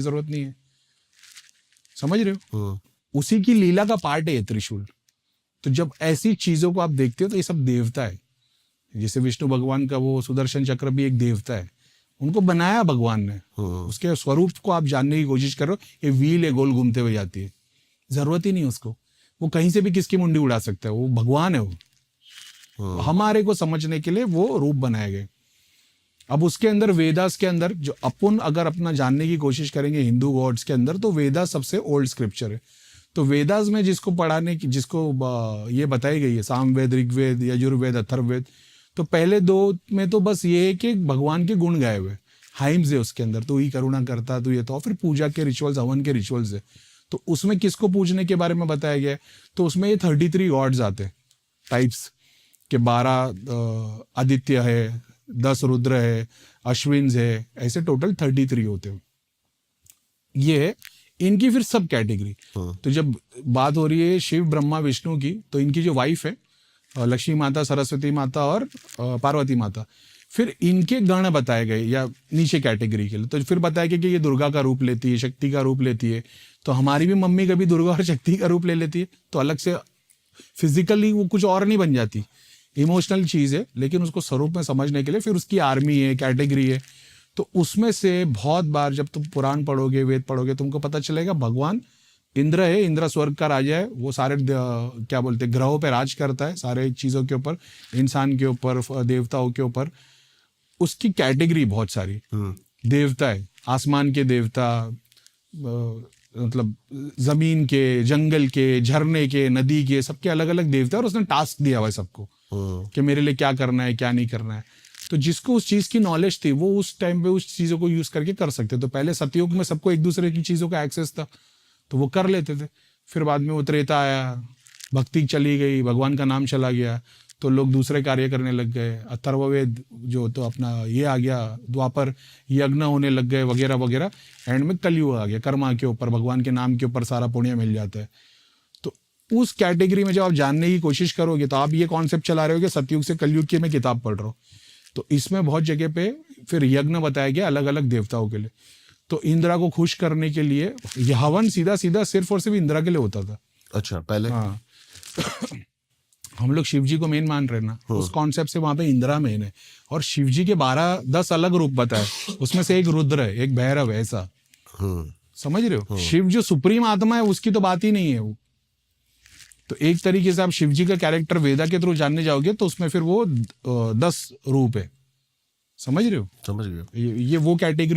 की जरूरत नहीं है, समझ रहे हो? उसी की लीला का पार्ट है ये त्रिशूल। तो जब ऐसी चीजों को आप देखते हो तो ये सब देवता है। जैसे विष्णु भगवान का वो सुदर्शन चक्र भी एक देवता है, उनको बनाया भगवान ने, उसके स्वरूप को आप जानने की कोशिश करो। ये व्हील है, गोल घूमते हुए जाती है, जरूरत ही नहीं उसको, वो कहीं से भी किसकी मुंडी उड़ा सकता है, वो भगवान है वो। हमारे को समझने के लिए वो रूप बनाए गए। अब उसके अंदर वेदास के अंदर जो अपन अगर अपना जानने की कोशिश करेंगे हिंदू गॉड्स के अंदर, तो वेदा सबसे ओल्ड स्क्रिप्चर है। तो वेदास में जिसको पढ़ाने की, जिसको ये बताई गई है, सामवेद, ऋग्वेद, यजुर्वेद, अथर्ववेद, तो पहले दो में तो बस ये है कि भगवान के गुण गाए हुए, हाइम्स है उसके अंदर, तो ही करुणा करता, तो ये तो, और फिर पूजा के रिचुअल्स, हवन के रिचुअल्स है। तो उसमें किसको पूजने के बारे में बताया गया है, तो उसमें ये 33 गॉड्स आते टाइप्स के, 12 आदित्य है, 10 रुद्र है, अश्विन्स है, ऐसे टोटल 33 होते हैं। ये है इनकी फिर सब कैटेगरी। तो जब बात हो रही है शिव, ब्रह्मा, विष्णु की, तो इनकी जो वाइफ है लक्ष्मी माता, सरस्वती माता और पार्वती माता, फिर इनके गण बताए गए या नीचे कैटेगरी के लिए। तो फिर बताया गया कि ये दुर्गा का रूप लेती है, शक्ति का रूप लेती है। तो हमारी भी मम्मी कभी दुर्गा और शक्ति का रूप ले लेती है, तो अलग से फिजिकली वो कुछ और नहीं बन जाती, इमोशनल चीज है, लेकिन उसको स्वरूप में समझने के लिए फिर उसकी आर्मी है, कैटेगरी है। तो उसमें से बहुत बार जब तुम पुराण पढ़ोगे, वेद पढ़ोगे, तुमको पता चलेगा भगवान इंद्र है, इंद्र स्वर्ग का राजा है, वो सारे क्या बोलते हैं, ग्रहों पे राज करता है, सारे चीजों के ऊपर, इंसान के ऊपर, देवताओं के ऊपर। उसकी कैटेगरी बहुत सारी देवता है, आसमान के देवता, मतलब जमीन के, जंगल के, झरने के, नदी के, सबके अलग अलग देवता है, और उसने टास्क दिया हुआ है सबको कि मेरे लिए क्या करना है, क्या नहीं करना है। तो जिसको उस चीज की नॉलेज थी, वो उस टाइम पे उस चीजों को यूज करके कर सकते। तो पहले सतयुग में सबको एक दूसरे की चीजों का एक्सेस था, तो वो कर लेते थे। फिर बाद में वो त्रेता आया, भक्ति चली गई, भगवान का नाम चला गया, तो लोग दूसरे कार्य करने लग गए। अथर्ववेद जो तो अपना ये आ गया, द्वापर यज्ञ होने लग गए वगैरह वगैरह। एंड में कलयुग आ गया, कर्मा के ऊपर, भगवान के नाम के ऊपर सारा पुण्य मिल जाता है। तो उस कैटेगरी में जब आप जानने की कोशिश करोगे, तो आप ये कॉन्सेप्ट चला रहे हो कि सतयुग से कलयुग की मैं किताब पढ़ रहा हूँ। तो इसमें बहुत जगह पे फिर यज्ञ बताया गया अलग अलग देवताओं के लिए। तो इंद्रा को खुश करने के लिए यह हवन सीधा सीधा सिर्फ और सिर्फ इंद्रा के लिए होता था। अच्छा, पहले? हाँ। हम लोग शिव जी को मेन मान रहे ना, उस कॉन्सेप्ट से वहां पे इंदिरा मेन है। और शिव जी के 12-10 अलग रूप बताए, उसमें से एक रुद्र है, एक भैरव है, ऐसा समझ रहे हो? शिव जो सुप्रीम आत्मा है, उसकी तो बात ही नहीं है वो। तो एक तरीके से आप शिव जी का कैरेक्टर वेदा के थ्रू जानने जाओगे, तो उसमें फिर वो 10 रूप है, समझ रहे हो? समझ गया। ये वो कैटेगरी